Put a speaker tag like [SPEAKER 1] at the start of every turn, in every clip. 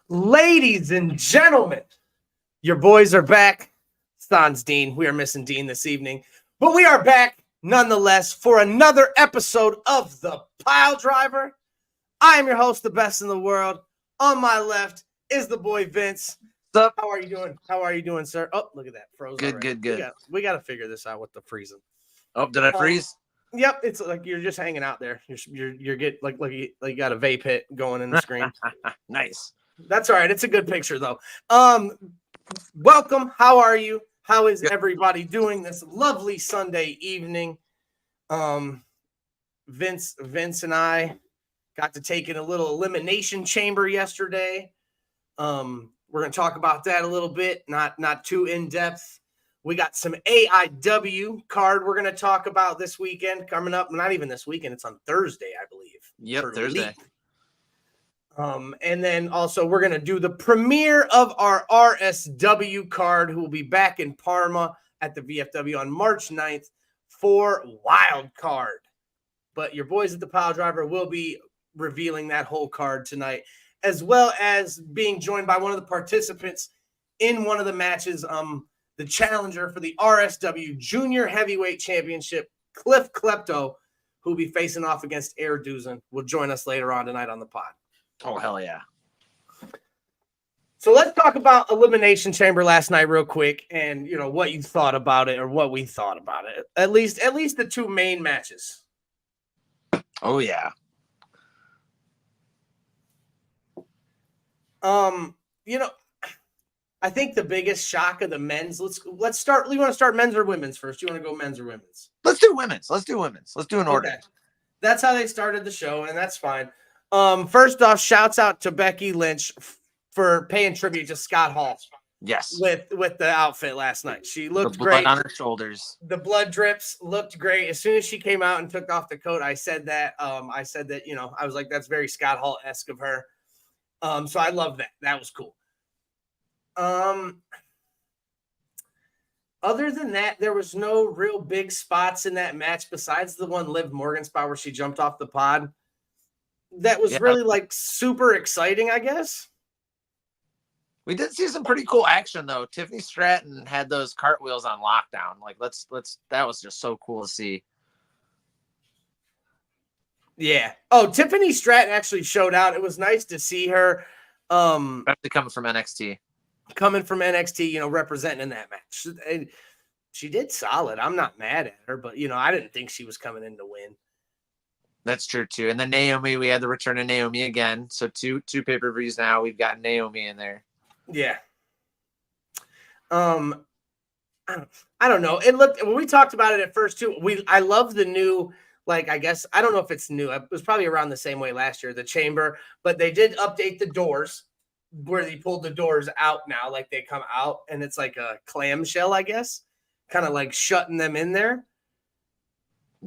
[SPEAKER 1] Ladies and gentlemen, your boys are back. Sans Dean. We are missing Dean this evening, but we are back nonetheless for another episode of the Piledriver. I am your host, the best in the world. On my left is the boy Vince.
[SPEAKER 2] What's up?
[SPEAKER 1] How are you doing? How are you doing, sir? Oh, look at that. Froze
[SPEAKER 2] Good,
[SPEAKER 1] already.
[SPEAKER 2] good.
[SPEAKER 1] We got to figure this out with the freezing.
[SPEAKER 2] Oh, did I freeze?
[SPEAKER 1] Yep, it's like you're just hanging out there. You're getting like you got a vape hit going in the screen.
[SPEAKER 2] Nice.
[SPEAKER 1] That's all right. It's a good picture though. Welcome. How are you? How is everybody doing this lovely Sunday evening? Vince and I got to take in a little elimination chamber yesterday. We're gonna talk about that a little bit, not too in depth. We got some AIW card we're gonna talk about this weekend coming up. Not even this weekend; it's on Thursday, I believe.
[SPEAKER 2] Yep, Thursday.
[SPEAKER 1] And then also we're gonna do the premiere of our RSW card, who will be back in Parma at the VFW on March 9th for Wild Card. But your boys at the Piledriver will be revealing that whole card tonight, as well as being joined by one of the participants in one of the matches. The challenger for the RSW Junior Heavyweight Championship, Kliff Klepto, who will be facing off against Air Duzen, will join us later on tonight on the pod.
[SPEAKER 2] Oh, hell yeah.
[SPEAKER 1] So let's talk about Elimination Chamber last night real quick and, what you thought about it or what we thought about it. At least the two main matches.
[SPEAKER 2] Oh, yeah.
[SPEAKER 1] I think the biggest shock of the men's. Let's start. You want to start men's or women's first? You want to go men's or women's?
[SPEAKER 2] Let's do women's. Let's do an order.
[SPEAKER 1] Okay. That's how they started the show, and that's fine. First off, shouts out to Becky Lynch for paying tribute to Scott Hall.
[SPEAKER 2] Yes.
[SPEAKER 1] With the outfit last night, she looked
[SPEAKER 2] great on her shoulders.
[SPEAKER 1] The blood drips looked great. As soon as she came out and took off the coat, I said that. I was like, that's very Scott Hall-esque of her. So I love that. That was cool. Other than that, there was no real big spots in that match besides the one Liv Morgan spot where she jumped off the pod. That was really like super exciting, I guess.
[SPEAKER 2] We did see some pretty cool action though. Tiffany Stratton had those cartwheels on lockdown. Like that was just so cool to see.
[SPEAKER 1] Yeah. Oh, Tiffany Stratton actually showed out. It was nice to see her.
[SPEAKER 2] Especially coming from NXT.
[SPEAKER 1] Representing in that match. And she did solid. I'm not mad at her, but I didn't think she was coming in to win.
[SPEAKER 2] That's true too. And then Naomi, we had the return of Naomi again. So two pay-per-views now. We've got Naomi in there.
[SPEAKER 1] Yeah. I don't know. It looked when we talked about it at first too. I love the new, I guess I don't know if it's new. It was probably around the same way last year, the chamber, but they did update the doors where they pulled the doors out now, like they come out and it's like a clamshell, I guess, kind of like shutting them in there.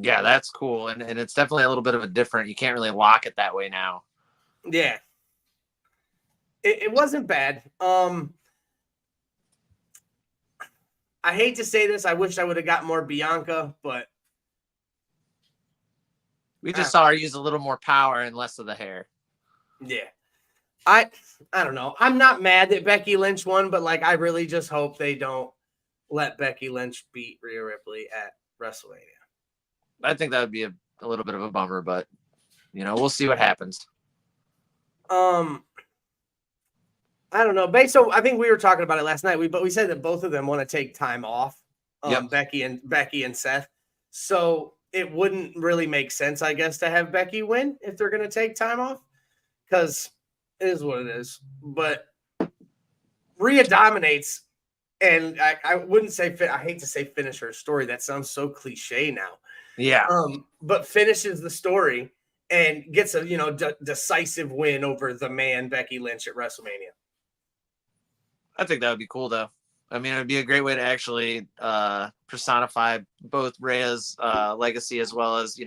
[SPEAKER 2] Yeah, that's cool. And it's definitely a little bit of a different, you can't really lock it that way now.
[SPEAKER 1] Yeah. It wasn't bad. I hate to say this. I wish I would have got more Bianca, but
[SPEAKER 2] we just saw her use a little more power and less of the hair.
[SPEAKER 1] Yeah. I don't know. I'm not mad that Becky Lynch won, but I really just hope they don't let Becky Lynch beat Rhea Ripley at WrestleMania.
[SPEAKER 2] I think that would be a little bit of a bummer, but we'll see what happens.
[SPEAKER 1] I don't know. So I think we were talking about it last night. But we said that both of them want to take time off.
[SPEAKER 2] Yep.
[SPEAKER 1] Becky and Seth. So it wouldn't really make sense, I guess, to have Becky win if they're going to take time off, because it is what it is. But Rhea dominates, and I wouldn't say I hate to say finish her story. That sounds so cliche now.
[SPEAKER 2] Yeah.
[SPEAKER 1] But finishes the story and gets a decisive win over the man Becky Lynch at WrestleMania.
[SPEAKER 2] I think that would be cool, though. I mean, it would be a great way to actually personify both Rhea's legacy as well as,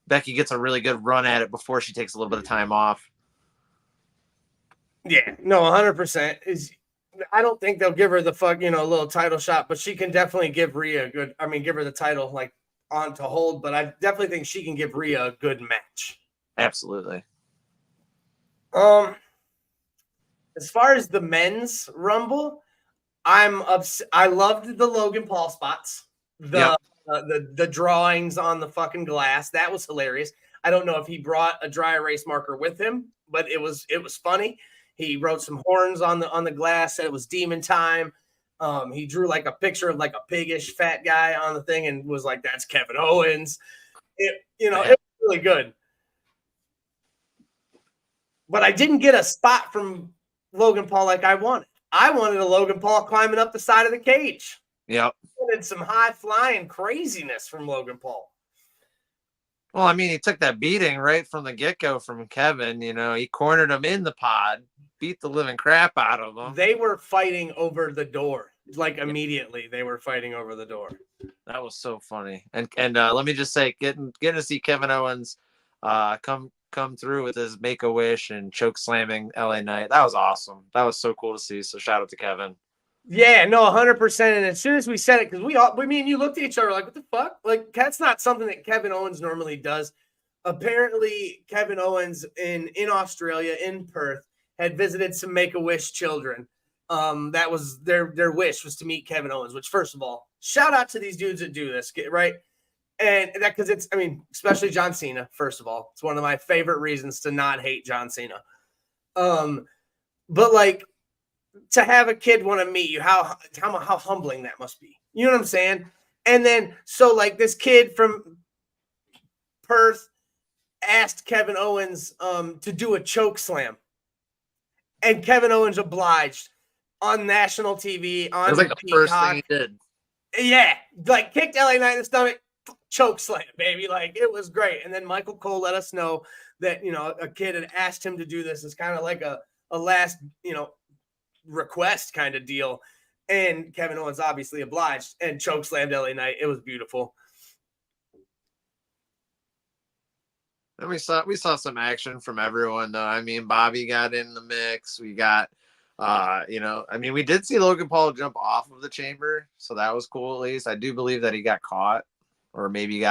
[SPEAKER 2] Becky gets a really good run at it before she takes a little bit of time off.
[SPEAKER 1] Yeah, no, 100%. I don't think they'll give her the a little title shot, but she can definitely give Rhea give her the title on to hold, but I definitely think she can give Rhea a good match.
[SPEAKER 2] Absolutely.
[SPEAKER 1] As far as the men's Rumble, I loved the Logan Paul spots. The drawings on the fucking glass. That was hilarious. I don't know if he brought a dry erase marker with him, but it was funny. He wrote some horns on the glass, said it was demon time. He drew like a picture of like a piggish fat guy on the thing and was like, that's Kevin Owens. It was really good. But I didn't get a spot from Logan Paul like I wanted. I wanted a Logan Paul climbing up the side of the cage.
[SPEAKER 2] Yep.
[SPEAKER 1] I wanted some high flying craziness from Logan Paul.
[SPEAKER 2] Well, I mean, he took that beating right from the get-go from Kevin. He cornered him in the pod, beat the living crap out of him.
[SPEAKER 1] They were fighting over the door. Like immediately, they were fighting over the door.
[SPEAKER 2] That was so funny. And let me just say, getting to see Kevin Owens come through with his Make-A-Wish and choke slamming LA Knight. That was awesome. That was so cool to see. So shout out to Kevin.
[SPEAKER 1] Yeah, no, 100%. And as soon as we said it, because me and you looked at each other like, what the fuck? Like, that's not something that Kevin Owens normally does. Apparently, Kevin Owens in Australia, in Perth, had visited some Make-A-Wish children. That was their wish was to meet Kevin Owens, which, first of all, shout out to these dudes that do this, right? And that because especially John Cena, first of all. It's one of my favorite reasons to not hate John Cena. But like, to have a kid want to meet you, how humbling that must be. You know what I'm saying? And then, so like this kid from Perth asked Kevin Owens to do a choke slam. And Kevin Owens obliged on national TV. On
[SPEAKER 2] it was like the
[SPEAKER 1] Peacock.
[SPEAKER 2] first thing he did.
[SPEAKER 1] Yeah, like kicked LA Knight in the stomach, choke slam, baby. Like, it was great. And then Michael Cole let us know that, a kid had asked him to do this. It's kind of like a last, request kind of deal. And Kevin Owens obviously obliged and choke slammed LA Knight. It was beautiful.
[SPEAKER 2] And we saw some action from everyone though. I mean, Bobby got in the mix. We got we did see Logan Paul jump off of the chamber, so that was cool at least. I do believe that he got caught, or maybe he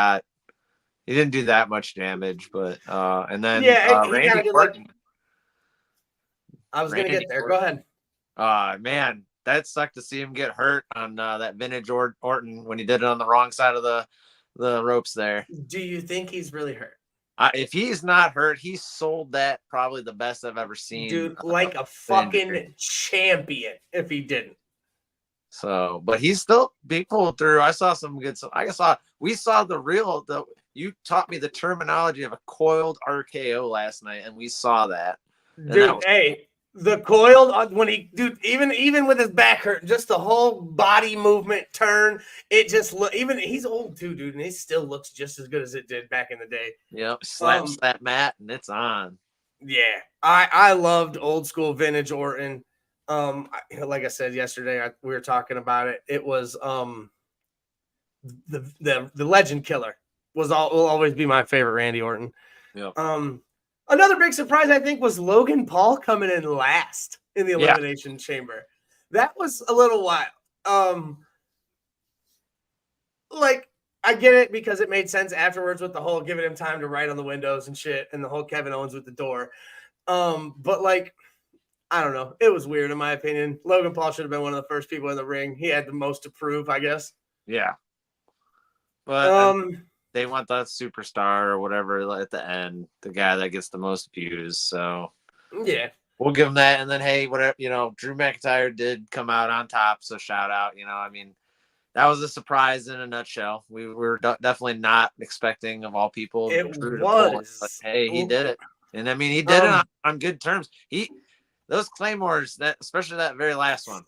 [SPEAKER 2] didn't do that much damage, but and then Randy Orton.
[SPEAKER 1] I was gonna get there. Go ahead.
[SPEAKER 2] Man, that sucked to see him get hurt on that vintage Orton when he did it on the wrong side of the ropes there.
[SPEAKER 1] Do you think he's really hurt?
[SPEAKER 2] If he's not hurt, he sold that probably the best I've ever seen.
[SPEAKER 1] Dude, like a fucking champion if he didn't.
[SPEAKER 2] So, but he's still being pulled through. I saw some good stuff. We saw you taught me the terminology of a coiled RKO last night, and we saw that.
[SPEAKER 1] Dude, the coiled when even with his back hurt, just the whole body movement turn, it just he's old too, dude, and he still looks just as good as it did back in the day.
[SPEAKER 2] Yep, slaps that mat and it's on. Yeah,
[SPEAKER 1] I loved old school vintage Orton. Like I said yesterday, we were talking about it. It was the Legend Killer will always be my favorite Randy Orton.
[SPEAKER 2] Yep.
[SPEAKER 1] Another big surprise, I think, was Logan Paul coming in last in the Elimination Chamber. That was a little wild. Like, I get it because it made sense afterwards with the whole giving him time to write on the windows and shit, and the whole Kevin Owens with the door. But like, I don't know. It was weird in my opinion. Logan Paul should have been one of the first people in the ring. He had the most to prove, I guess.
[SPEAKER 2] Yeah. But they want that superstar or whatever at the end, the guy that gets the most views. So
[SPEAKER 1] yeah,
[SPEAKER 2] we'll give him that. And then, hey, whatever, Drew McIntyre did come out on top. So shout out, that was a surprise in a nutshell. We were definitely not expecting, of all people,
[SPEAKER 1] Drew to pull it.
[SPEAKER 2] But hey, he did it. And he did it on good terms. Those claymores, especially that very last one.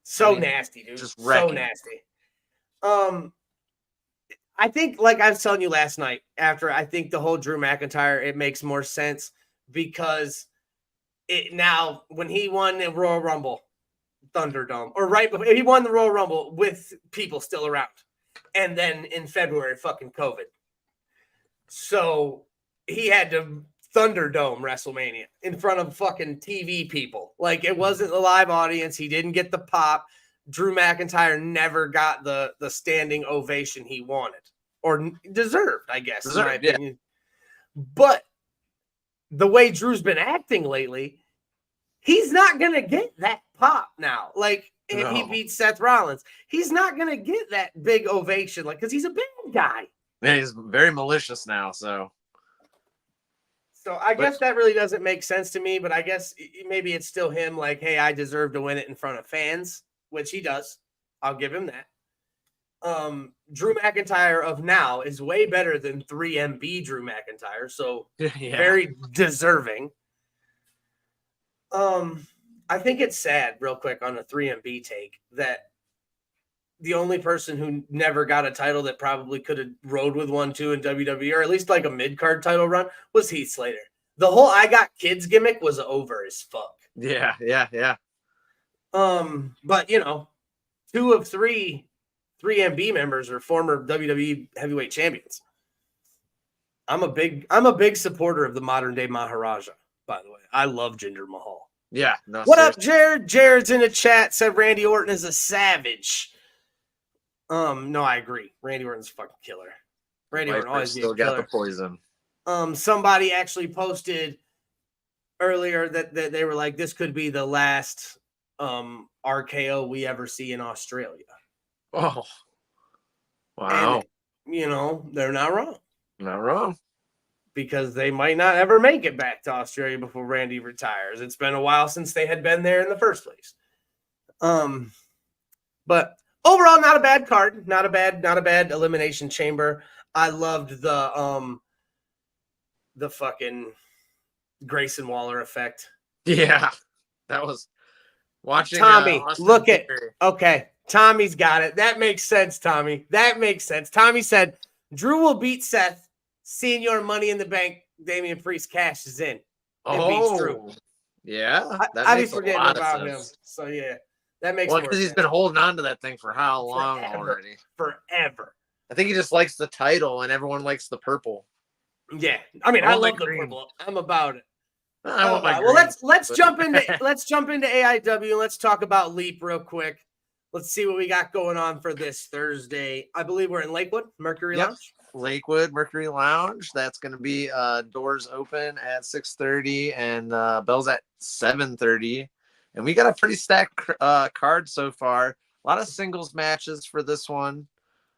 [SPEAKER 1] So nasty, dude.
[SPEAKER 2] Just wrecking.
[SPEAKER 1] So nasty. I think, like I was telling you last night, I think the whole Drew McIntyre, it makes more sense because when he won the Royal Rumble, Thunderdome, or right before he won the Royal Rumble with people still around, and then in February, fucking COVID. So he had to Thunderdome WrestleMania in front of fucking TV people. Like, it wasn't a live audience. He didn't get the pop. Drew McIntyre never got the standing ovation he wanted or deserved, I guess, in my opinion. But the way Drew's been acting lately, he's not going to get that pop now. Like, if he
[SPEAKER 2] No.
[SPEAKER 1] beats Seth Rollins, he's not going to get that big ovation, like, because he's a big guy.
[SPEAKER 2] Yeah, he's very malicious now, so.
[SPEAKER 1] So I guess that really doesn't make sense to me, but I guess maybe it's still him like, hey, I deserve to win it in front of fans, which he does. I'll give him that. Drew McIntyre of now is way better than 3MB Drew McIntyre, so
[SPEAKER 2] yeah.
[SPEAKER 1] very deserving. I think it's sad, real quick, on the 3MB take, that the only person who never got a title that probably could have rode with one too in WWE, or at least like a mid-card title run, was Heath Slater. The whole I got kids gimmick was over as fuck.
[SPEAKER 2] Yeah.
[SPEAKER 1] But 2 of 3 3MB members are former WWE heavyweight champions. I'm a big supporter of the modern day Maharaja, by the way. I love Jinder Mahal.
[SPEAKER 2] Yeah. No,
[SPEAKER 1] what up, Jared? Jared's in the chat, said Randy Orton is a savage. No, I agree. Randy Orton's a fucking killer. Randy Orton always
[SPEAKER 2] still got the poison.
[SPEAKER 1] Somebody actually posted earlier that they were like, this could be the last RKO we ever see in Australia.
[SPEAKER 2] Oh, wow.
[SPEAKER 1] And, they're not wrong.
[SPEAKER 2] Not wrong.
[SPEAKER 1] Because they might not ever make it back to Australia before Randy retires. It's been a while since they had been there in the first place. But overall, not a bad card. Not a bad elimination chamber. I loved the fucking Grayson Waller effect.
[SPEAKER 2] Yeah. That was watching
[SPEAKER 1] Tommy, look at okay. Tommy's got it. That makes sense, Tommy. That makes sense. Tommy said Drew will beat Seth. Senior Money in the Bank, Damian Priest cashes in and beats Drew.
[SPEAKER 2] Yeah.
[SPEAKER 1] I be forgetting about him. So, yeah, that makes
[SPEAKER 2] because he's been holding on to that thing for how long already?
[SPEAKER 1] Forever.
[SPEAKER 2] I think he just likes the title, and everyone likes the purple.
[SPEAKER 1] Yeah. I mean, I love the purple. I'm about it.
[SPEAKER 2] Well,
[SPEAKER 1] let's jump into AIW and let's talk about Leap real quick. Let's see what we got going on for this Thursday. I believe we're in Lakewood, Mercury Lounge.
[SPEAKER 2] Lakewood Mercury Lounge. That's going to be doors open at 6:30 and bells at 7:30. And we got a pretty stacked card so far. A lot of singles matches for this one.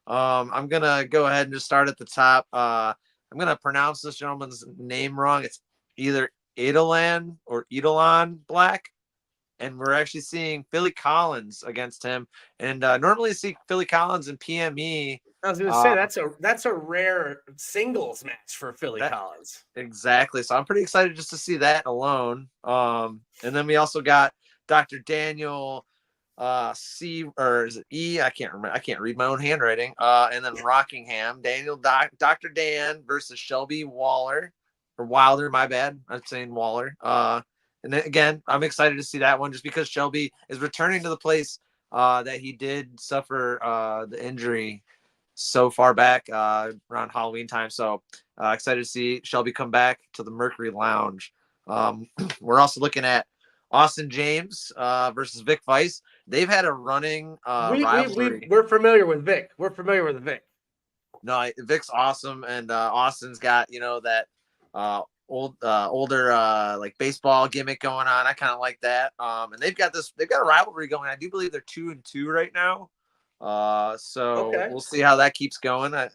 [SPEAKER 2] I'm going to go ahead and just start at the top. I'm going to pronounce this gentleman's name wrong. It's either Edelan or Edelon Black. And we're actually seeing Philly Collins against him. And normally see Philly Collins and PME.
[SPEAKER 1] I was going to say that's a rare singles match for Philly Collins.
[SPEAKER 2] Exactly. So I'm pretty excited just to see that alone. And then we also got Dr. Daniel C or is it E? I can't remember. I can't read my own handwriting. And then Rockingham, Dr. Dan versus Shelby Waller or Wilder. My bad. I'm saying Waller. And then again, I'm excited to see that one just because Shelby is returning to the place that he did suffer the injury so far back around Halloween time. So excited to see Shelby come back to the Mercury Lounge. We're also looking at Austin James versus Vic Vice. They've had a running rivalry.
[SPEAKER 1] We're familiar with Vic. No,
[SPEAKER 2] Vic's awesome, and Austin's got that older like baseball gimmick going on. I kind of like that. And they've got a rivalry going. I do believe they're 2-2 right now. We'll see how that keeps going. I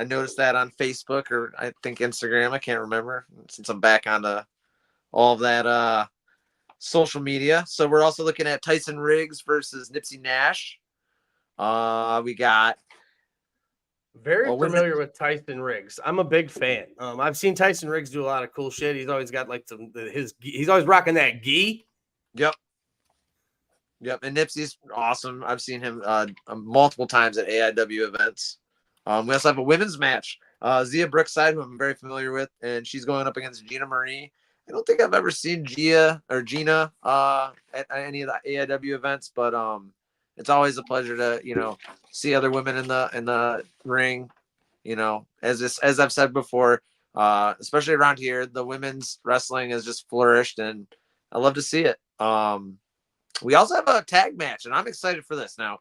[SPEAKER 2] noticed that on Facebook or I think Instagram. I can't remember since I'm back onto all of that social media. So we're also looking at Tyson Riggs versus Nipsey Nash. We got
[SPEAKER 1] very familiar with Tyson Riggs. I'm a big fan. I've seen Tyson Riggs do a lot of cool shit. He's always got like he's always rocking that gi.
[SPEAKER 2] Yep, and Nipsey's awesome. I've seen him multiple times at AIW events. We also have a women's match. Zia Brookside, who I'm very familiar with, and she's going up against Gina Marie. I don't think I've ever seen Gina at any of the AIW events, but it's always a pleasure to see other women in the ring. As I've said before, especially around here, the women's wrestling has just flourished, and I love to see it. We also have a tag match, and I'm excited for this. Now,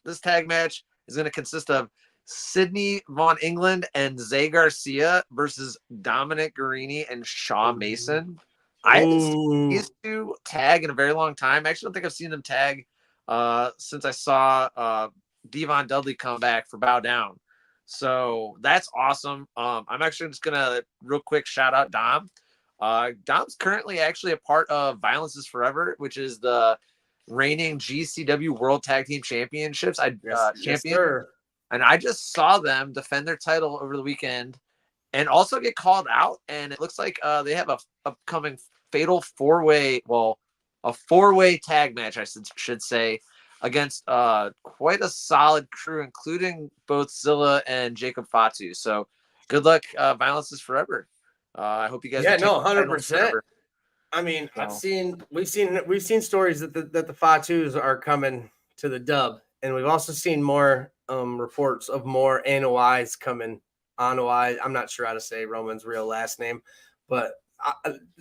[SPEAKER 2] this tag match is going to consist of Sydney Von England and Zay Garcia versus Dominic Guarini and Shaw Mason. I haven't seen these two tag in a very long time. I actually don't think I've seen them tag since I saw Devon Dudley come back for Bow Down. So that's awesome. I'm actually just gonna real quick shout out Dom. Dom's currently actually a part of Violence is Forever, which is the reigning GCW World Tag Team Championships. Champion, and I just saw them defend their title over the weekend, and also get called out. And it looks like they have a upcoming fatal four-way tag match, I should say, against quite a solid crew, including both Zilla and Jacob Fatu. So good luck, Violence is Forever. I hope you guys.
[SPEAKER 1] Yeah, no, 100%. I mean, we've seen stories that the Fatus are coming to the dub, and we've also seen more reports of more Anois coming. Anois, I'm not sure how to say Roman's real last name, but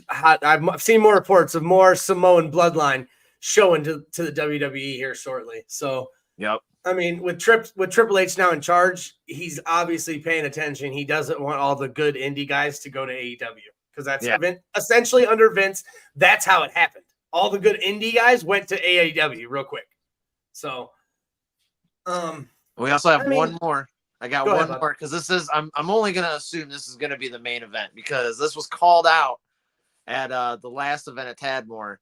[SPEAKER 1] I've seen more reports of more Samoan bloodline showing to the WWE here shortly. So,
[SPEAKER 2] yep.
[SPEAKER 1] I mean, with Triple H now in charge, he's obviously paying attention. He doesn't want all the good indie guys to go to AEW because that's essentially under Vince. That's how it happened. All the good indie guys went to AEW real quick. So,
[SPEAKER 2] we also have one more. I got one more because this is. I'm only gonna assume this is gonna be the main event because this was called out at the last event at Tadmore.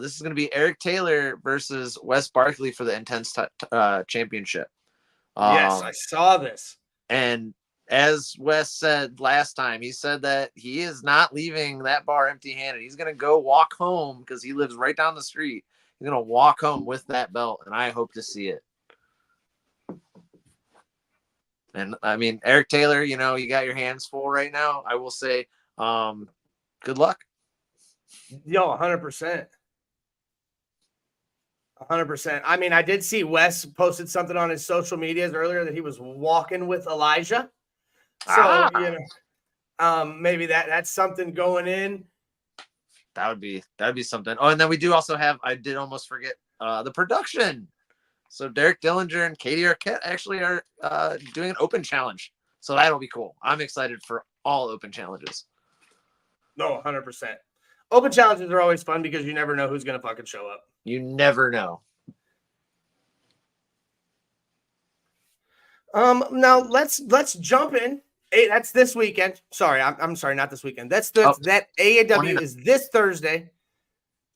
[SPEAKER 2] This is going to be Eric Taylor versus Wes Barkley for the Intense Championship.
[SPEAKER 1] Yes, I saw this.
[SPEAKER 2] And as Wes said last time, he said that he is not leaving that bar empty-handed. He's going to go walk home because he lives right down the street. He's going to walk home with that belt, and I hope to see it. And, I mean, Eric Taylor, you got your hands full right now. I will say good luck.
[SPEAKER 1] Yo, 100%. 100%. I mean, I did see Wes posted something on his social medias earlier that he was walking with Elijah. So, maybe that's something going in.
[SPEAKER 2] That'd be something. Oh, and then we do also have, I did almost forget, the production. So Derek Dillinger and Katie Arquette actually are doing an open challenge. So that'll be cool. I'm excited for all open challenges.
[SPEAKER 1] No, 100%. Open challenges are always fun because you never know who's going to fucking show up.
[SPEAKER 2] You never know.
[SPEAKER 1] Now let's jump in. Hey, that's this weekend. Sorry, I'm sorry, not this weekend. That AEW is this Thursday.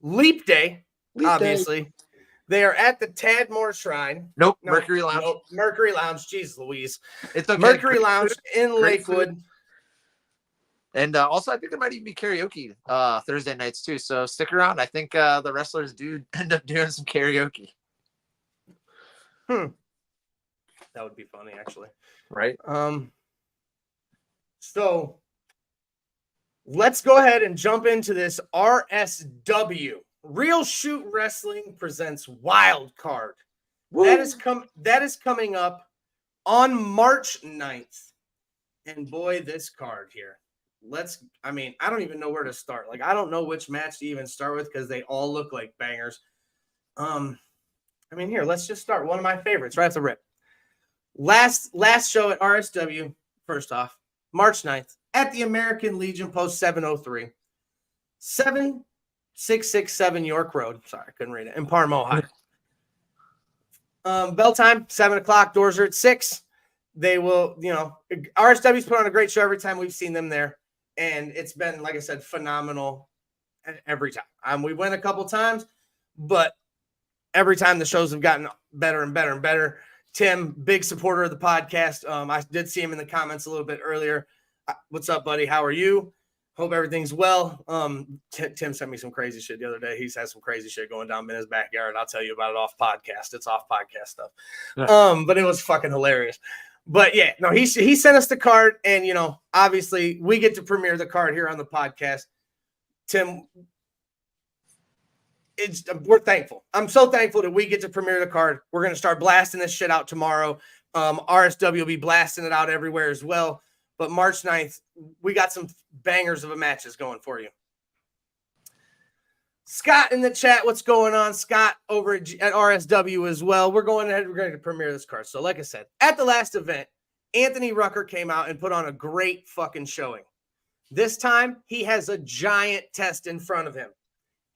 [SPEAKER 1] Leap Day, obviously. They are at the Tadmore Shrine.
[SPEAKER 2] Nope, Mercury Lounge.
[SPEAKER 1] Nope, Mercury Lounge. Jeez Louise.
[SPEAKER 2] It's okay.
[SPEAKER 1] Mercury Lounge in Lakewood.
[SPEAKER 2] And also, I think there might even be karaoke Thursday nights too. So stick around. I think the wrestlers do end up doing some karaoke.
[SPEAKER 1] That would be funny, actually.
[SPEAKER 2] Right.
[SPEAKER 1] So let's go ahead and jump into this RSW. Real Shoot Wrestling presents Wild Card. That is coming up on March 9th. And boy, this card here. I don't even know where to start. Like, I don't know which match to even start with because they all look like bangers. Here, let's just start. One of my favorites, right off the rip. Last show at RSW, first off, March 9th, at the American Legion Post 703. 7667 York Road. Sorry, I couldn't read it. In Parma, Ohio. Bell time, 7 o'clock. Doors are at 6. They will, RSW's put on a great show every time we've seen them there. And it's been, like I said, phenomenal every time. We went a couple times, but every time the shows have gotten better and better and better. Tim, big supporter of the podcast. I did see him in the comments a little bit earlier. What's up, buddy? How are you? Hope everything's well. Tim sent me some crazy shit the other day. He's had some crazy shit going down in his backyard. I'll tell you about it off podcast. It's off podcast stuff. But it was fucking hilarious. But yeah, no, he sent us the card, and obviously we get to premiere the card here on the podcast. Tim, we're thankful. I'm so thankful that we get to premiere the card. We're gonna start blasting this shit out tomorrow. RSW will be blasting it out everywhere as well. But March 9th, we got some bangers of a matches going for you. Scott in the chat, what's going on? Scott over at RSW as well. We're going to premiere this card. So like I said, at the last event, Anthony Rucker came out and put on a great fucking showing. This time, he has a giant test in front of him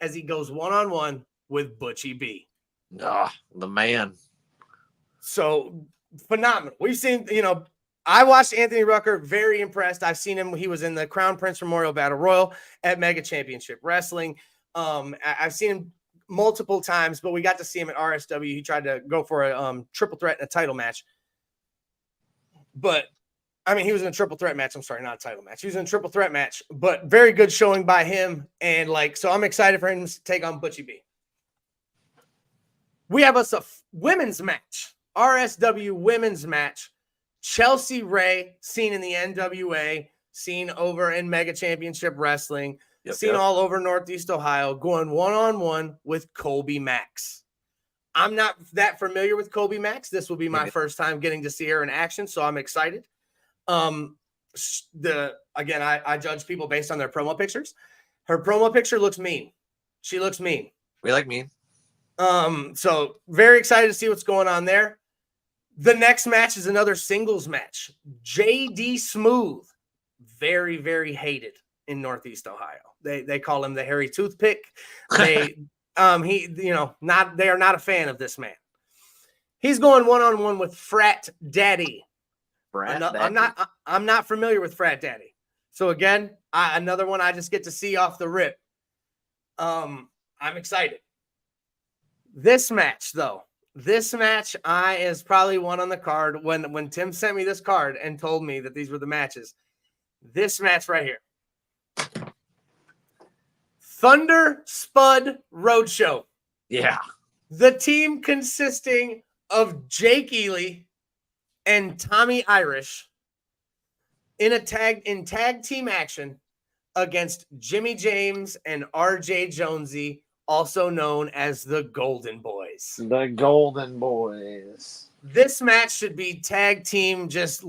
[SPEAKER 1] as he goes one-on-one with Butchie B.
[SPEAKER 2] The man.
[SPEAKER 1] So phenomenal. We've seen, I watched Anthony Rucker, very impressed. I've seen him. He was in the Crown Prince Memorial Battle Royal at Mega Championship Wrestling. I've seen him multiple times, but we got to see him at RSW. He tried to go for a triple threat and a title match. But, he was in a triple threat match. I'm sorry, not a title match. He was in a triple threat match, but very good showing by him. And, so I'm excited for him to take on Butchie B. We have us a women's match, RSW women's match. Chelsea Ray, seen in the NWA, seen over in Mega Championship Wrestling, seen all over Northeast Ohio, going one-on-one with Colby Max. I'm not that familiar with Colby Max. This will be my first time getting to see her in action, so I'm excited. I judge people based on their promo pictures. Her promo picture looks mean. She looks mean.
[SPEAKER 2] We like mean.
[SPEAKER 1] So very excited to see what's going on there. The next match is another singles match. JD Smooth, very, very hated in Northeast Ohio. They call him the hairy toothpick. They are not a fan of this man. He's going one-on-one with Frat Daddy. I'm not familiar with Frat Daddy. So again, another one I just get to see off the rip. I'm excited. This match is probably one on the card. When Tim sent me this card and told me that these were the matches, this match right here. Thunder Spud Roadshow.
[SPEAKER 2] Yeah.
[SPEAKER 1] The team consisting of Jake Ely and Tommy Irish in tag team action against Jimmy James and RJ Jonesy, also known as the Golden Boys.
[SPEAKER 2] The Golden Boys.
[SPEAKER 1] This match should be tag team just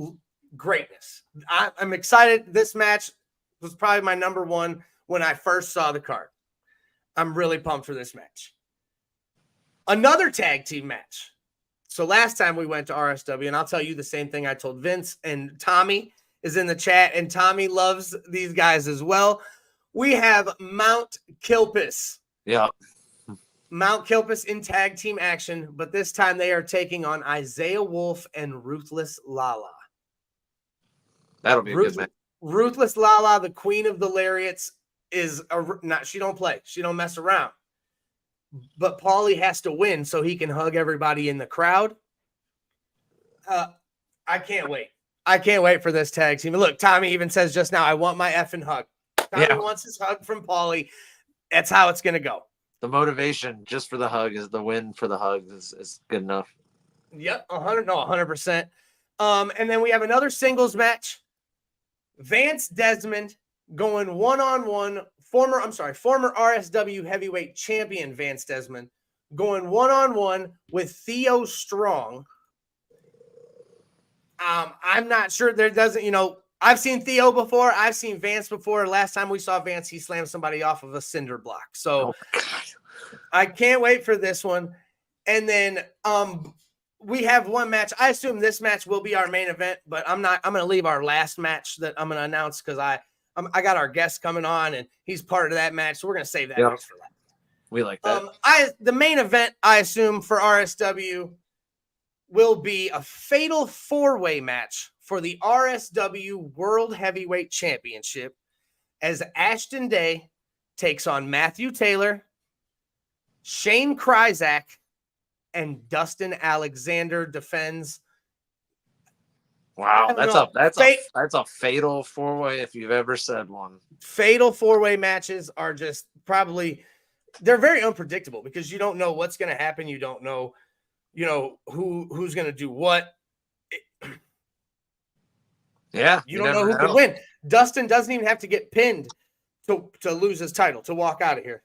[SPEAKER 1] greatness. I'm excited. This match was probably my number one when I first saw the card. I'm really pumped for this match. Another tag team match. So last time we went to RSW, and I'll tell you the same thing I told Vince, and Tommy is in the chat, and Tommy loves these guys as well. We have Mount Kilpis.
[SPEAKER 2] Yeah.
[SPEAKER 1] Mount Kilpis in tag team action, but this time they are taking on Isaiah Wolf and Ruthless Lala.
[SPEAKER 2] That'll be a good match.
[SPEAKER 1] Ruthless Lala, the queen of the lariats, she don't play. She don't mess around. But Paulie has to win so he can hug everybody in the crowd. I can't wait. I can't wait for this tag team. Look, Tommy even says just now, I want my effing hug. Tommy wants his hug from Paulie. That's how it's going to go.
[SPEAKER 2] The motivation just for the hug is the win for the hug is good enough.
[SPEAKER 1] Yep, 100%. And then we have another singles match. Vance Desmond going one-on-one. Former RSW heavyweight champion Vance Desmond going one-on-one with Theo Strong. I'm not sure I've seen Theo before. I've seen Vance before. Last time we saw Vance, he slammed somebody off of a cinder block. So I can't wait for this one. And then we have one match. I assume this match will be our main event, but I'm going to leave our last match that I'm going to announce because I got our guest coming on and he's part of that match. So we're going to save that match for that.
[SPEAKER 2] We like that.
[SPEAKER 1] The main event, I assume, for RSW will be a fatal four-way match for the RSW World Heavyweight Championship as Ashton Day takes on Matthew Taylor, Shane Kryzak, and Dustin Alexander defends.
[SPEAKER 2] Wow, that's a fatal four-way if you've ever said one.
[SPEAKER 1] Fatal four-way matches are just they're very unpredictable because you don't know what's going to happen. You don't know, who's going to do what. You don't know who could win. Dustin doesn't even have to get pinned to lose his title, to walk out of here.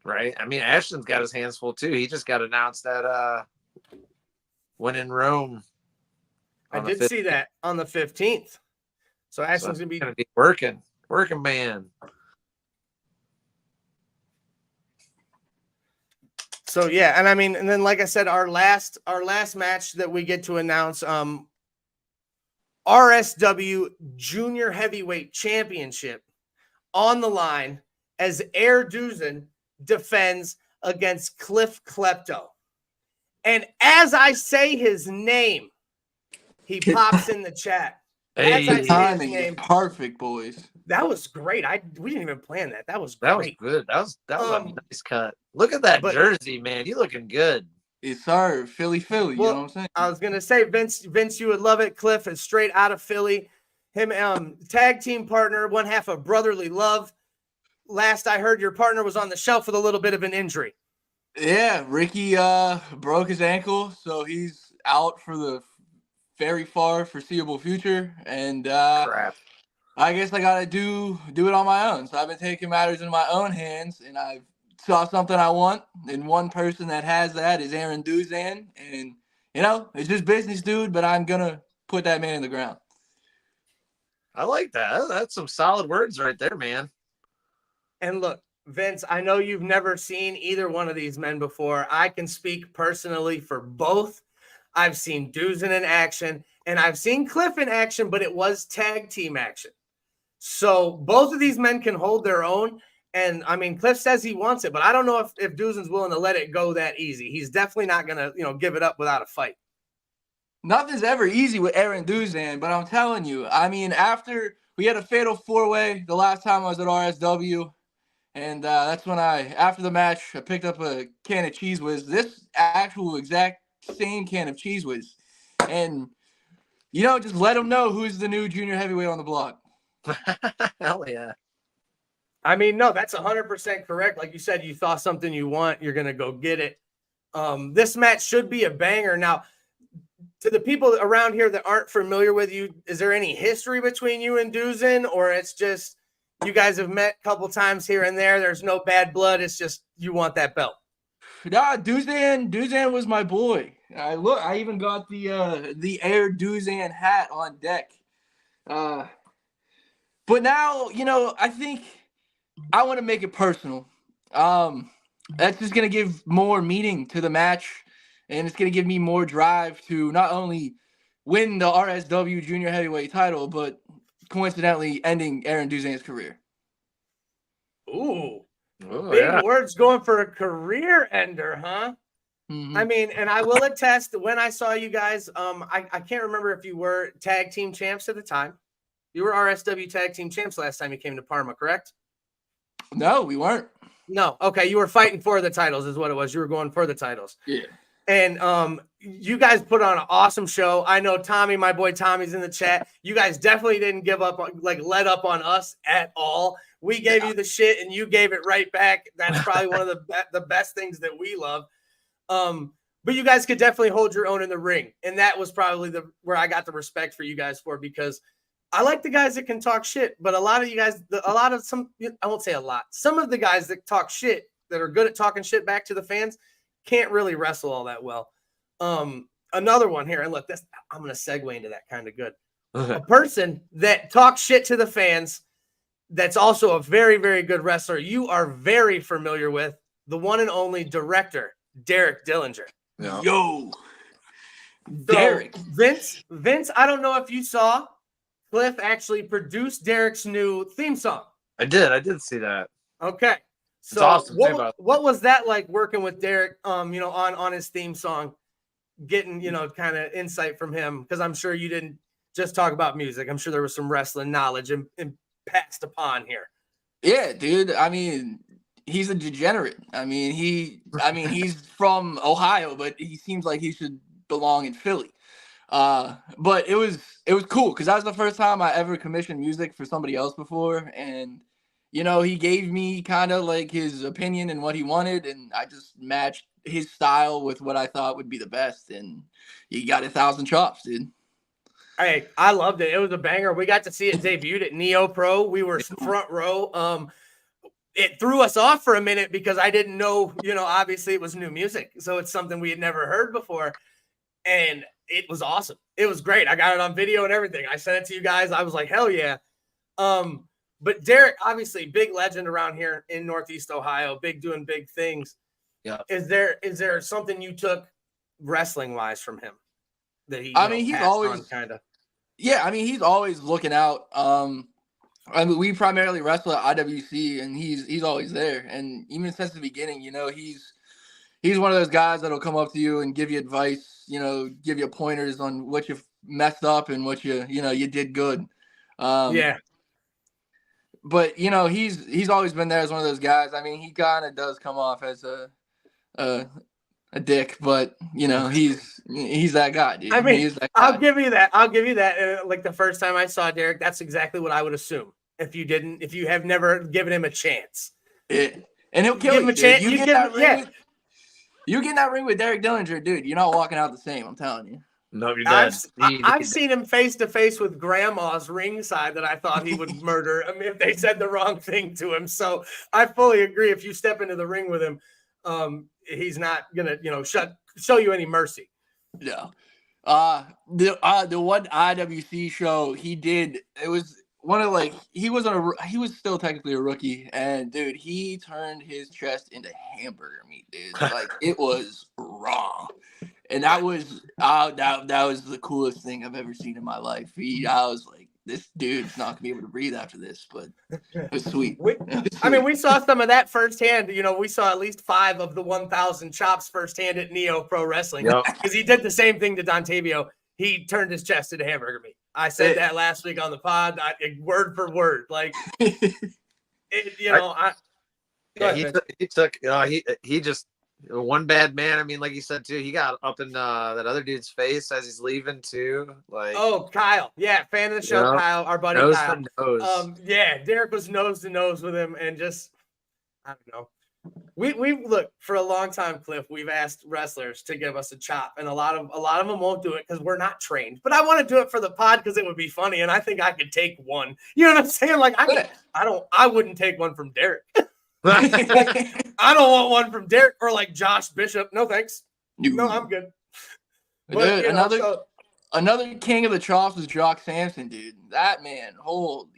[SPEAKER 2] Right. I mean, Ashton's got his hands full too. He just got announced that when in Rome.
[SPEAKER 1] I did see that on the 15th. So Ashton's going
[SPEAKER 2] to be working man.
[SPEAKER 1] So yeah, and then like I said, our last match that we get to announce, RSW Junior Heavyweight Championship on the line as Air Duzen defends against Kliff Klepto. And as I say his name, he pops in the chat.
[SPEAKER 2] Hey,
[SPEAKER 1] As I
[SPEAKER 3] The
[SPEAKER 1] say his
[SPEAKER 3] timing is
[SPEAKER 1] name,
[SPEAKER 3] perfect, boys.
[SPEAKER 1] that was great. We didn't even plan that. That was great.
[SPEAKER 2] that was good. That was a nice cut. Look at that
[SPEAKER 1] but-
[SPEAKER 2] jersey, man. You looking good.
[SPEAKER 3] It's sir, Philly, you know what I'm saying?
[SPEAKER 1] I was gonna say, Vince, you would love it. Kliff is straight out of Philly. Him, tag team partner, one half of Brotherly Love. Last I heard, your partner was on the shelf with a little bit of an injury.
[SPEAKER 3] Yeah, Ricky broke his ankle, so he's out for the very far foreseeable future. And
[SPEAKER 2] Crap.
[SPEAKER 3] I guess I gotta do it on my own. So I've been taking matters in my own hands, and I saw something I want, and one person that has that is Aaron Duzan. And it's just business, dude. But I'm gonna put that man in the ground.
[SPEAKER 2] I like that. That's some solid words right there, man.
[SPEAKER 1] And look, Vince, I know you've never seen either one of these men before. I can speak personally for both. I've seen Duzen in action, and I've seen Kliff in action, but it was tag team action. So both of these men can hold their own. And I mean, Kliff says he wants it, but I don't know if Duzen's willing to let it go that easy. He's definitely not going to, give it up without a fight.
[SPEAKER 3] Nothing's ever easy with Aaron Duzan, but I'm telling you, I mean, after we had a fatal four-way the last time I was at RSW, and that's when after the match, I picked up a can of Cheese Whiz, this actual exact same can of Cheese Whiz. And, just let them know who's the new junior heavyweight on the block.
[SPEAKER 2] Hell yeah.
[SPEAKER 1] I mean, no, that's 100% correct. Like you said, you thought something you want, you're going to go get it. This match should be a banger. Now, to the people around here that aren't familiar with you, is there any history between you and Duzen, or it's just you guys have met a couple times here and there? There's no bad blood. It's just you want that belt.
[SPEAKER 3] Nah, Duzan was my boy. I even got the Air Duzan hat on deck. But now, I think I want to make it personal. That's just going to give more meaning to the match, and it's going to give me more drive to not only win the RSW Junior Heavyweight title, but coincidentally ending Aaron Duzan's career.
[SPEAKER 1] Ooh,
[SPEAKER 2] Oh,
[SPEAKER 1] big
[SPEAKER 2] yeah.
[SPEAKER 1] words going for a career ender, huh?
[SPEAKER 3] Mm-hmm.
[SPEAKER 1] I mean, and I will attest, when I saw you guys, I can't remember if you were tag team champs at the time. You were RSW tag team champs last time you came to Parma, correct?
[SPEAKER 3] No, we weren't.
[SPEAKER 1] No. Okay. You were fighting for the titles is what it was. You were going for the titles.
[SPEAKER 3] Yeah.
[SPEAKER 1] And you guys put on an awesome show. I know Tommy, my boy Tommy's in the chat. You guys definitely didn't give up, let up on us at all. We gave you the shit and you gave it right back. That's probably one of the best things that we love. But you guys could definitely hold your own in the ring. And that was probably where I got the respect for you guys for, because I like the guys that can talk shit, but a lot of you guys, I won't say a lot. Some of the guys that talk shit, that are good at talking shit back to the fans, can't really wrestle all that well. Another one here, and look, I'm going to segue into that kind of good. A person that talks shit to the fans, that's also a very, very good wrestler, you are very familiar with, the one and only director, Derek Dillinger.
[SPEAKER 2] Yeah.
[SPEAKER 3] Yo.
[SPEAKER 1] So,
[SPEAKER 3] Derek.
[SPEAKER 1] Vince, I don't know if you saw, Kliff actually produced Derek's new theme song.
[SPEAKER 2] I did see that.
[SPEAKER 1] Okay. So
[SPEAKER 2] awesome.
[SPEAKER 1] What was that like working with Derek, on his theme song, getting, kind of insight from him? Because I'm sure you didn't just talk about music. I'm sure there was some wrestling knowledge and passed upon here.
[SPEAKER 3] Yeah, dude. I mean, he's a degenerate. He's from Ohio, but he seems like he should belong in Philly. But it was cool because that was the first time I ever commissioned music for somebody else before, and he gave me kind of like his opinion and what he wanted, and I just matched his style with what I thought would be the best, and he got 1,000 chops, dude.
[SPEAKER 1] Hey, I loved it. It was a banger. We got to see it debuted at Neo Pro. We were front row. It threw us off for a minute because I didn't know, obviously it was new music. So it's something we had never heard before. And it was awesome. It was great. I got it on video and everything. I sent it to you guys. I was like, hell yeah. But Derek, obviously big legend around here in Northeast Ohio, doing big things.
[SPEAKER 2] Yeah.
[SPEAKER 1] Is there something you took wrestling wise from him that he,
[SPEAKER 3] he's always
[SPEAKER 1] kind of?
[SPEAKER 3] Yeah, I mean, he's always looking out. I mean, we primarily wrestle at IWC, and he's always there. And even since the beginning, he's one of those guys that'll come up to you and give you advice, give you pointers on what you messed up and what you did good.
[SPEAKER 1] Yeah.
[SPEAKER 3] But he's always been there as one of those guys. I mean, he kind of does come off as a dick, but he's that guy, dude.
[SPEAKER 1] I mean,
[SPEAKER 3] he is that guy.
[SPEAKER 1] I'll give you that. Like the first time I saw Derek, that's exactly what I would assume. If you have never given him a chance,
[SPEAKER 3] and he'll kill you. You get in that ring with Derek Dillinger, dude. You're not walking out the same. I'm telling you.
[SPEAKER 2] No, you're dead.
[SPEAKER 1] I've seen him face to face with grandma's ringside that I thought he would murder. I mean, if they said the wrong thing to him. So I fully agree. If you step into the ring with him, he's not gonna, show you any mercy.
[SPEAKER 3] No. The one IWC show he did, it was one of he was still technically a rookie, and dude, he turned his chest into hamburger meat, dude. Like it was raw. And that was that was the coolest thing I've ever seen in my life. I was like, this dude's not gonna be able to breathe after this, but it was sweet.
[SPEAKER 1] I mean, we saw some of that firsthand. We saw at least 5 of the 1,000 chops firsthand at Neo Pro Wrestling because he did the same thing to Dontavio. He turned his chest into hamburger meat. I said that last week on the pod, word for word. Like,
[SPEAKER 2] he just one bad man. I mean, like you said too, he got up in that other dude's face as he's leaving too. Like,
[SPEAKER 1] oh, Kyle, yeah, fan of the show, Kyle, our buddy
[SPEAKER 2] nose
[SPEAKER 1] Kyle.
[SPEAKER 2] to nose.
[SPEAKER 1] Yeah, Derek was nose to nose with him, and just I don't know. We look for a long time, Kliff. We've asked wrestlers to give us a chop, and a lot of them won't do it because we're not trained. But I want to do it for the pod because it would be funny, and I think I could take one. You know what I'm saying? Like I wouldn't take one from Derek. I don't want one from Derek or like Josh Bishop. No thanks. No, I'm good.
[SPEAKER 3] But, dude, another king of the chops was Jock Sampson, dude. That man, holy.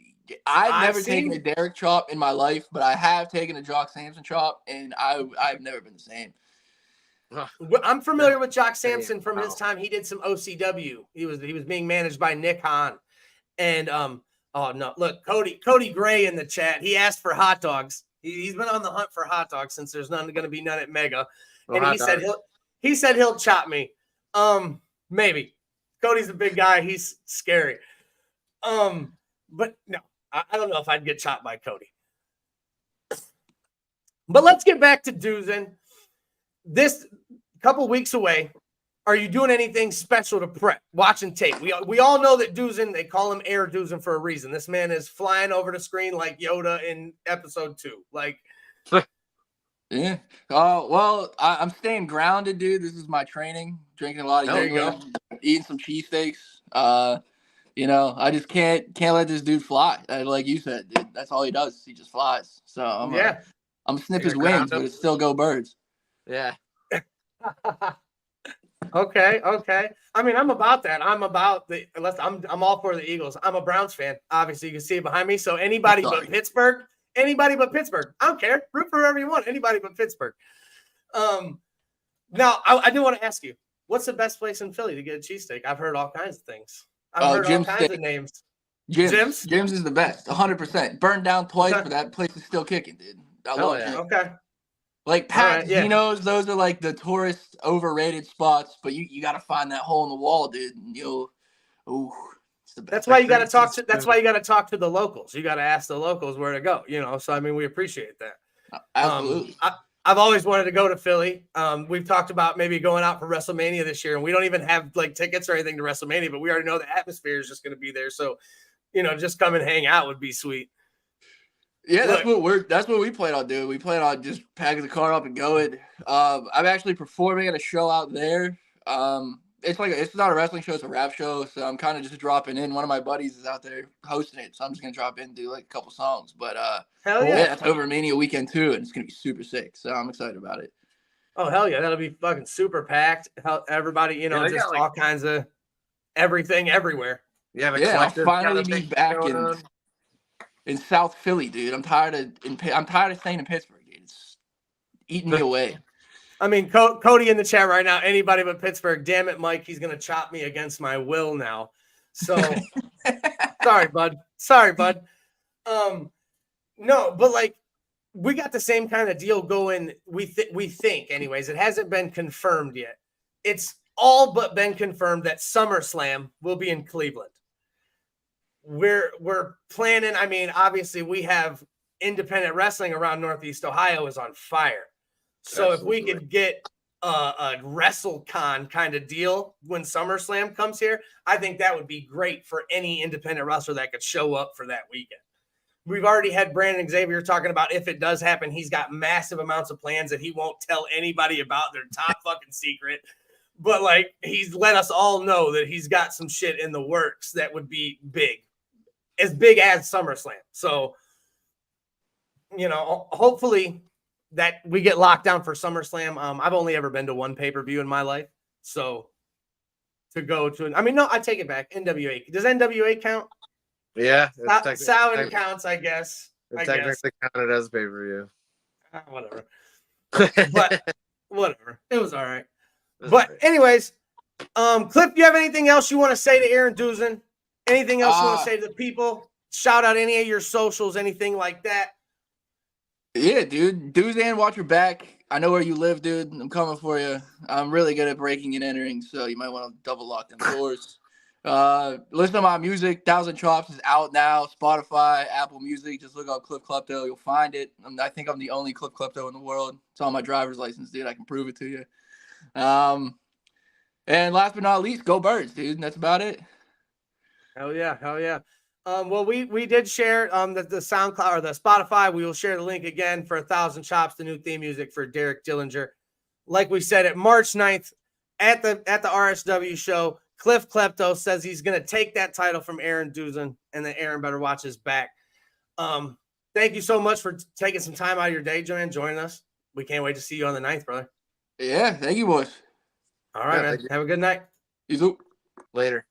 [SPEAKER 3] I've never taken a Derek chop in my life, but I have taken a Jock Sampson chop, and I've never been the same.
[SPEAKER 1] I'm familiar with Jock Sampson from his time. He did some OCW. He was being managed by Nick Hahn. And oh no, look, Cody Gray in the chat. He asked for hot dogs. He's been on the hunt for hot dogs since there's going to be none at Mega. And he said he'll chop me. Maybe. Cody's a big guy. He's scary. But no, I don't know if I'd get chopped by Cody. But let's get back to Duzin. This couple weeks away. Are you doing anything special to prep? Watching tape. We all know that Duzin, they call him Air Duzin for a reason. This man is flying over the screen like Yoda in episode 2. Like,
[SPEAKER 3] yeah. Well, I'm staying grounded, dude. This is my training. Drinking a lot of yogurt, eating some cheesesteaks. I just can't let this dude fly. Like you said, dude, that's all he does. He just flies. So I'm snip his wings, but it's still go birds.
[SPEAKER 2] Yeah.
[SPEAKER 1] Okay. I mean, I'm about that. I'm all for the Eagles. I'm a Browns fan. Obviously, you can see it behind me. So anybody but Pittsburgh. I don't care. Root for whoever you want. Anybody but Pittsburgh. Now, I do want to ask you, what's the best place in Philly to get a cheesesteak? I've heard all kinds of things. I've heard all kinds of names.
[SPEAKER 3] Jim's is the best, 100%. Burned down twice, but that place is still kicking, dude. I love it.
[SPEAKER 1] Okay.
[SPEAKER 3] Like Pat, those are like the tourist overrated spots, but you got to find that hole in the wall, dude. And it's the best.
[SPEAKER 1] That's why you got to talk to. That's why you got to talk to the locals. You got to ask the locals where to go. So I mean, we appreciate that.
[SPEAKER 3] Absolutely.
[SPEAKER 1] I've always wanted to go to Philly. We've talked about maybe going out for WrestleMania this year, and we don't even have like tickets or anything to WrestleMania, but we already know the atmosphere is just going to be there. So, just come and hang out would be sweet.
[SPEAKER 3] Yeah, that's what we plan on doing. We plan on just packing the car up and going. I'm actually performing at a show out there. It's not a wrestling show, it's a rap show. So I'm kind of just dropping in. One of my buddies is out there hosting it, so I'm just gonna drop in and do like a couple songs. But
[SPEAKER 1] hell yeah,
[SPEAKER 3] it's over Mania weekend too, and it's gonna be super sick. So I'm excited about it.
[SPEAKER 1] Oh hell yeah, that'll be fucking super packed. Everybody, just all kinds of everything everywhere.
[SPEAKER 3] I'll finally be back in South Philly, dude. I'm tired of staying in Pittsburgh, dude. It's eating me away.
[SPEAKER 1] I mean, Cody in the chat right now, anybody but Pittsburgh. Damn it, Mike. He's going to chop me against my will now. So sorry, bud. No, but like we got the same kind of deal going. We think anyways. It hasn't been confirmed yet. It's all but been confirmed that SummerSlam will be in Cleveland. We're planning. I mean, obviously we have independent wrestling around Northeast Ohio is on fire. So Absolutely. If we could get a WrestleCon kind of deal when SummerSlam comes here, I think that would be great for any independent wrestler that could show up for that weekend. We've already had Brandon Xavier talking about if it does happen, he's got massive amounts of plans that he won't tell anybody about. Their top fucking secret. But like he's let us all know that he's got some shit in the works that would be big, as big as SummerSlam. So, you know, hopefully that we get locked down for SummerSlam. I've only ever been to one pay-per-view in my life. So to go to, no, I take it back. NWA. Does NWA count?
[SPEAKER 2] Yeah.
[SPEAKER 1] Samhain counts, I guess.
[SPEAKER 2] It's technically counted as pay-per-view.
[SPEAKER 1] Whatever. But whatever. It was all right. But anyways, Kliff, you have anything else you want to say to Aaron Duzen? Anything else you want to say to the people? Shout out any of your socials, anything like that?
[SPEAKER 3] Yeah, dude. Duzan, watch your back. I know where you live, dude. I'm coming for you. I'm really good at breaking and entering, so you might want to double lock them doors. Listen to my music. Thousand Chops is out now. Spotify, Apple Music. Just look up Kliff Klepto. You'll find it. I think I'm the only Kliff Klepto in the world. It's on my driver's license, dude. I can prove it to you. And last but not least, go Birds, dude. That's about it.
[SPEAKER 1] Hell yeah. Well, we did share the SoundCloud or the Spotify. We will share the link again for 1,000 Chops, the new theme music for Derek Dillinger. Like we said, at March 9th at the RSW show, Kliff Klepto says he's going to take that title from Aaron Duzen, and then Aaron better watch his back. Thank you so much for taking some time out of your day, Joanne, joining us. We can't wait to see you on the 9th, brother.
[SPEAKER 3] Yeah, thank you, boys.
[SPEAKER 1] All right, man. Have a good night.
[SPEAKER 3] You too.
[SPEAKER 2] Later.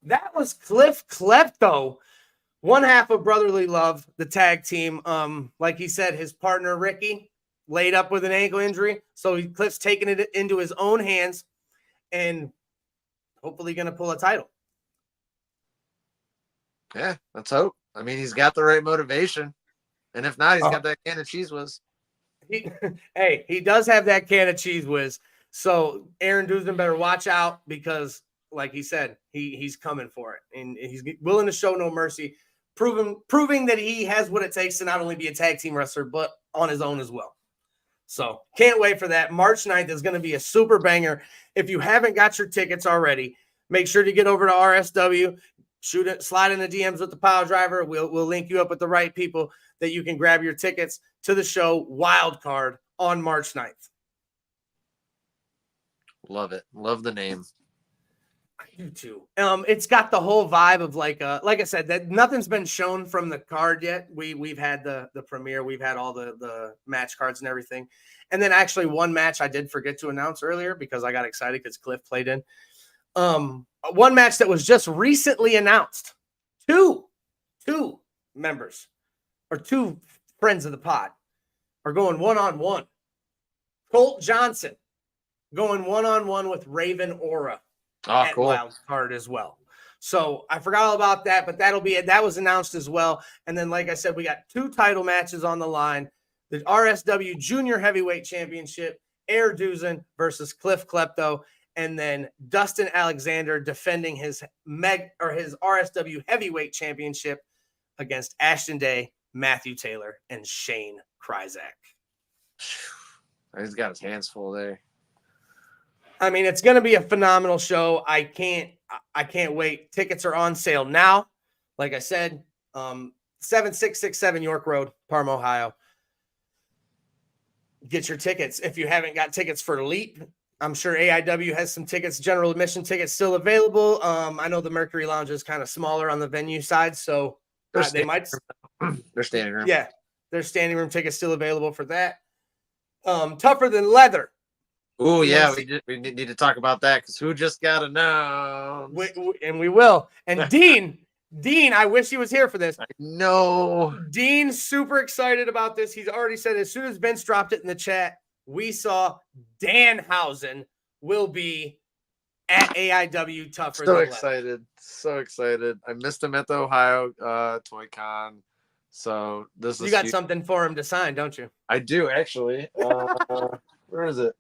[SPEAKER 1] That was Kliff Klepto, one half of Brotherly Love, the tag team. Like he said, his partner Ricky laid up with an ankle injury, so Kliff's taking it into his own hands and hopefully going to pull a title.
[SPEAKER 2] Yeah, let's hope. I mean, he's got the right motivation, and if not, he's got that can of Cheese Whiz.
[SPEAKER 1] He does have that can of Cheese Whiz. So Aaron Duzen better watch out because, like he said, he's coming for it, and he's willing to show no mercy, proving that he has what it takes to not only be a tag team wrestler, but on his own as well. So can't wait for that. March 9th is going to be a super banger. If you haven't got your tickets already, make sure to get over to RSW, slide in the DMs with the Piledriver. We'll link you up with the right people that you can grab your tickets to the show Wild Card on March 9th.
[SPEAKER 2] Love it. Love the name.
[SPEAKER 1] I do too. It's got the whole vibe of like I said, that nothing's been shown from the card yet. We've had the premiere, we've had all the match cards and everything. And then actually one match I did forget to announce earlier because I got excited because Kliff played in. One match that was just recently announced. Two members or two friends of the pod are going one-on-one. Colt Johnson going one-on-one with Raven Aura.
[SPEAKER 2] Oh, cool.
[SPEAKER 1] Wild Card as well. So I forgot all about that, but that was announced as well. And then, like I said, we got two title matches on the line. The RSW Junior Heavyweight Championship, Aaron Duzen versus Kliff Klepto, and then Dustin Alexander defending his RSW Heavyweight Championship against Ashton Day, Matthew Taylor, and Shane Kryzak.
[SPEAKER 2] He's got his hands full there.
[SPEAKER 1] I mean, it's going to be a phenomenal show. I can't wait. Tickets are on sale now. Like I said, 7667 York Road, Parma, Ohio. Get your tickets. If you haven't got tickets for Elite, I'm sure AIW has some tickets, general admission tickets still available. I know the Mercury Lounge is kind of smaller on the venue side, so they might.
[SPEAKER 2] Their standing room.
[SPEAKER 1] Yeah, there's standing room tickets still available for that. Tougher Than Leather.
[SPEAKER 2] Oh, yeah, we need to talk about that because who just got announced?
[SPEAKER 1] We will. And Dean, I wish he was here for this.
[SPEAKER 2] No.
[SPEAKER 1] Dean's super excited about this. He's already said as soon as Vince dropped it in the chat, we saw Danhausen will be at AIW tougher
[SPEAKER 2] So
[SPEAKER 1] than
[SPEAKER 2] excited. So excited. I missed him at the Ohio Toy Con. So this is
[SPEAKER 1] You got
[SPEAKER 2] huge.
[SPEAKER 1] something for him to sign, don't you?
[SPEAKER 2] I do actually. Where is it?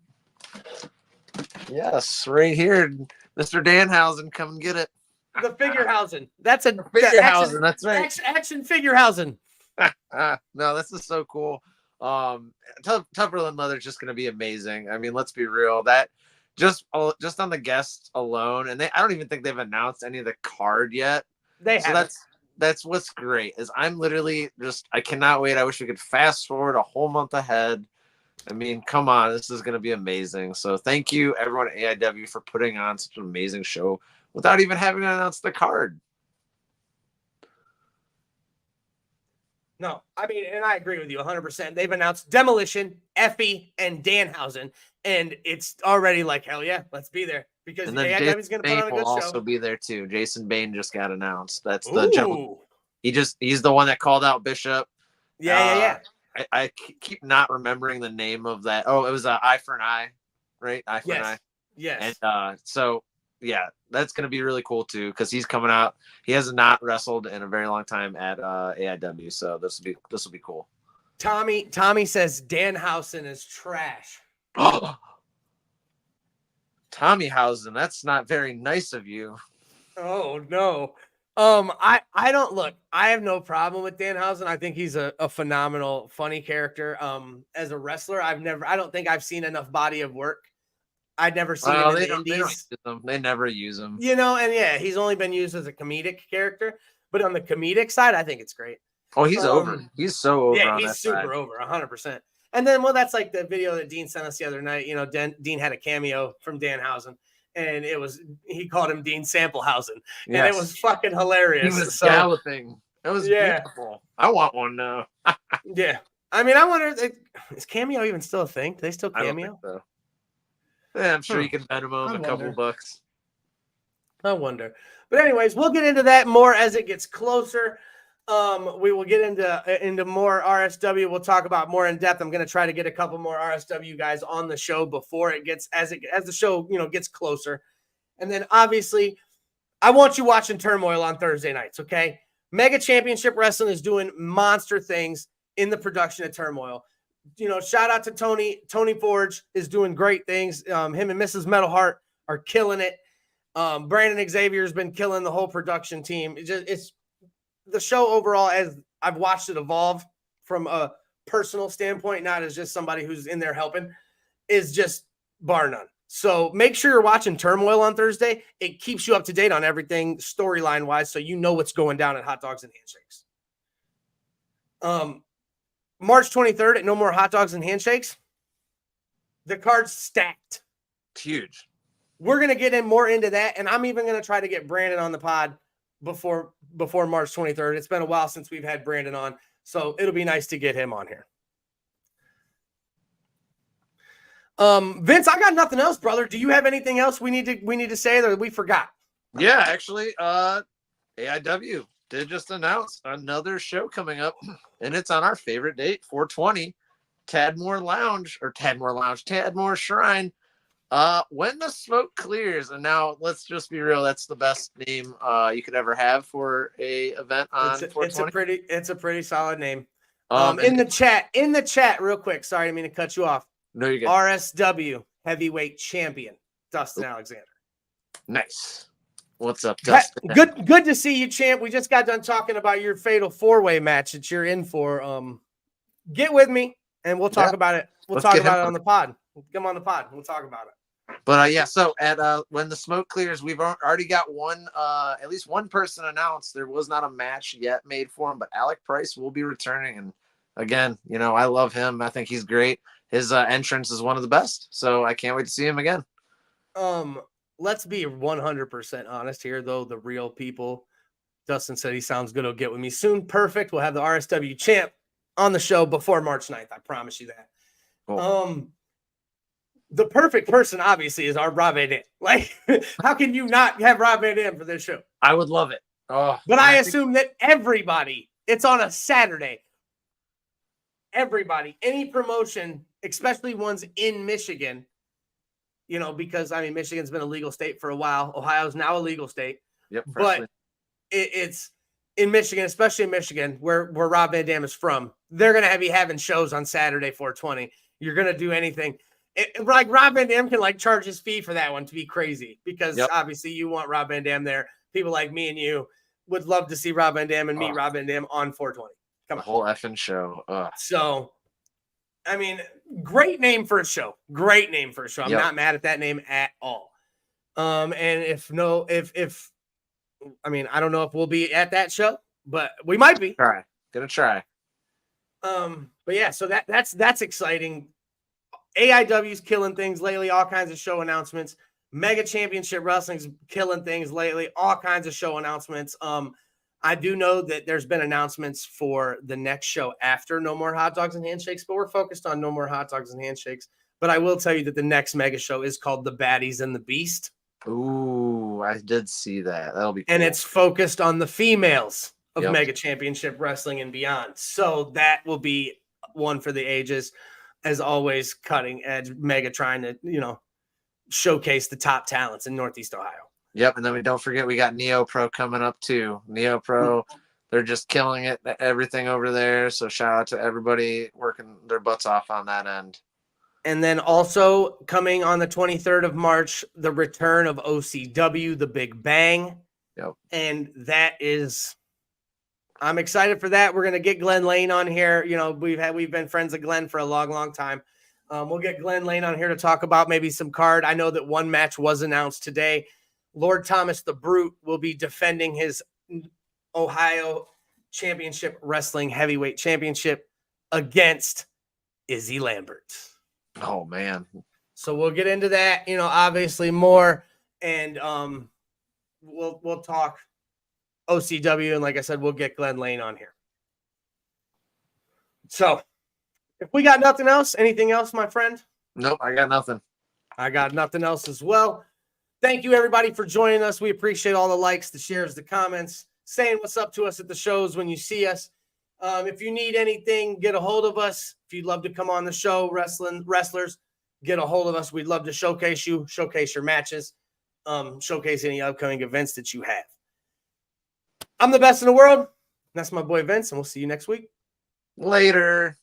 [SPEAKER 2] Yes, right here. Mr. Danhausen, come and get it.
[SPEAKER 1] The Figurehousing. That's a
[SPEAKER 2] Figurehousing, that's right.
[SPEAKER 1] Action Figurehousing.
[SPEAKER 2] No, this is so cool. Tougher Than Leather is just going to be amazing. I mean, let's be real. That just on the guests alone, and I don't even think they've announced any of the card yet. That's what's great is I'm literally I cannot wait. I wish we could fast forward a whole month ahead. I mean, come on, this is going to be amazing. So thank you everyone at AIW for putting on such an amazing show without even having to announce the card.
[SPEAKER 1] No, I mean, and I agree with you 100%. They've announced Demolition, Effie, and Danhausen, and it's already like, hell yeah, let's be there. Because AIW is going to put on a good show.
[SPEAKER 2] Also be there too. Jason Bane just got announced. That's
[SPEAKER 1] the
[SPEAKER 2] gentleman. He's the one that called out Bishop.
[SPEAKER 1] Yeah.
[SPEAKER 2] I keep not remembering the name of that. Oh, it was Eye for an Eye, right? Eye for an Eye.
[SPEAKER 1] Yes.
[SPEAKER 2] And so yeah, that's gonna be really cool too because he's coming out. He has not wrestled in a very long time at AIW, so this will be cool.
[SPEAKER 1] Tommy says Danhausen is trash.
[SPEAKER 2] Tommyhausen, that's not very nice of you.
[SPEAKER 1] Oh no. I don't look. I have no problem with Danhausen. I think he's a phenomenal, funny character. As a wrestler, I don't think I've seen enough body of work. I'd never seen him in the indies.
[SPEAKER 2] They never use him.
[SPEAKER 1] You know, and yeah, he's only been used as a comedic character. But on the comedic side, I think it's great.
[SPEAKER 2] Oh, he's over. He's so over.
[SPEAKER 1] Yeah, he's super over, 100%. And then, that's like the video that Dean sent us the other night. You know, Dean had a cameo from Danhausen, and he called him Dean Samplehausen, and it was fucking hilarious.
[SPEAKER 2] He was galloping. It was beautiful. I want one now.
[SPEAKER 1] Yeah, I mean, I wonder, is cameo even still a thing? Do they still cameo?
[SPEAKER 2] I don't think so. Yeah, I'm sure you can bet him a couple bucks.
[SPEAKER 1] I wonder. But anyways, we'll get into that more as it gets closer. We will get into more RSW. We'll talk about more in depth. I'm going to try to get a couple more RSW guys on the show before it gets as the show gets closer. And then obviously, I want you watching Turmoil on Thursday nights. Okay, Mega Championship Wrestling is doing monster things in the production of Turmoil. Shout out to Tony. Tony Forge is doing great things. Him and Mrs. Metal Heart are killing it. Brandon Xavier has been killing the whole production team. It's the show overall, as I've watched it evolve from a personal standpoint, not as just somebody who's in there helping, is just bar none. So make sure you're watching Turmoil on Thursday. It keeps you up to date on everything storyline wise, so you know what's going down at Hot Dogs and Handshakes. March 23rd at No More Hot Dogs and Handshakes. The card's stacked.
[SPEAKER 2] It's huge.
[SPEAKER 1] We're going to get more into that, and I'm even going to try to get Brandon on the pod before March 23rd. It's been a while since we've had Brandon on, so it'll be nice to get him on here. Vince, I got nothing else, brother. Do you have anything else we need to say that we forgot?
[SPEAKER 2] Yeah, actually, AIW did just announce another show coming up, and it's on our favorite date, 4/20, Tadmore Shrine. When the smoke clears, and now let's just be real, that's the best name you could ever have for a event on 4/20.
[SPEAKER 1] It's a pretty solid name. In the chat, real quick. Sorry, I didn't mean to cut you off.
[SPEAKER 2] No, you're good.
[SPEAKER 1] RSW heavyweight champion Dustin Alexander.
[SPEAKER 2] Nice. What's up, Dustin?
[SPEAKER 1] Good to see you, champ. We just got done talking about your fatal 4-way match that you're in for. Get with me, and we'll talk about it. We'll talk about it on the pod. Come on the pod. We'll talk about it.
[SPEAKER 2] But so at when the smoke clears, we've already got at least one person announced. There was not a match yet made for him, but Alec Price will be returning. And again, I love him. I think he's great. His entrance is one of the best, so I can't wait to see him again.
[SPEAKER 1] Let's be 100% honest here, though. The real people. Dustin said he sounds good. He'll get with me soon. Perfect. We'll have the RSW champ on the show before March 9th. I promise you that. Cool. The perfect person, obviously, is our Rob Van Dam. Like, how can you not have Rob Van Dam for this show?
[SPEAKER 2] I would love it.
[SPEAKER 1] But I assume that everybody, it's on a Saturday. Everybody, any promotion, especially ones in Michigan, because I mean, Michigan's been a legal state for a while. Ohio's now a legal state.
[SPEAKER 2] Yep.
[SPEAKER 1] But it's in Michigan, especially in Michigan, where Rob Van Dam is from. They're going to be having shows on Saturday, 420. You're going to do anything. Like Rob Van Dam can like charge his fee for that one to be crazy because obviously you want Rob Van Dam there. People like me and you would love to see Rob Van Dam and meet Rob Van Dam on 420. Come on.
[SPEAKER 2] The whole effing show.
[SPEAKER 1] So, I mean, great name for a show. Great name for a show. I'm not mad at that name at all. And I mean, I don't know if we'll be at that show, but we might be.
[SPEAKER 2] Gonna try.
[SPEAKER 1] But yeah, so that's exciting. AIW's killing things lately, all kinds of show announcements. Mega Championship Wrestling's killing things lately, all kinds of show announcements. I do know that there's been announcements for the next show after No More Hot Dogs and Handshakes, but we're focused on No More Hot Dogs and Handshakes. But I will tell you that the next mega show is called The Baddies and the Beast.
[SPEAKER 2] Ooh, I did see that. That'll be cool.
[SPEAKER 1] And it's focused on the females of Mega Championship Wrestling and beyond. So that will be one for the ages. As always, cutting edge Mega trying to, showcase the top talents in Northeast Ohio.
[SPEAKER 2] Yep, and then we don't forget we got Neo Pro coming up too. Neo Pro, they're just killing it, everything over there. So shout out to everybody working their butts off on that end.
[SPEAKER 1] And then also coming on the 23rd of March, the return of OCW, The Big Bang.
[SPEAKER 2] Yep.
[SPEAKER 1] And I'm excited for that. We're going to get Glenn Lane on here. We've been friends of Glenn for a long, long time. We'll get Glenn Lane on here to talk about maybe some card. I know that one match was announced today. Lord Thomas the Brute will be defending his Ohio Championship Wrestling Heavyweight Championship against Izzy Lambert.
[SPEAKER 2] Oh, man.
[SPEAKER 1] So we'll get into that, obviously more. And we'll talk OCW. And like I said, we'll get Glenn Lane on here. So if we got nothing else, anything else, my friend?
[SPEAKER 2] Nope, I got nothing.
[SPEAKER 1] I got nothing else as well. Thank you, everybody, for joining us. We appreciate all the likes, the shares, the comments, saying what's up to us at the shows when you see us. If you need anything, get a hold of us. If you'd love to come on the show, wrestlers, get a hold of us. We'd love to showcase you, showcase your matches, showcase any upcoming events that you have. I'm the best in the world. That's my boy Vince, and we'll see you next week.
[SPEAKER 2] Later.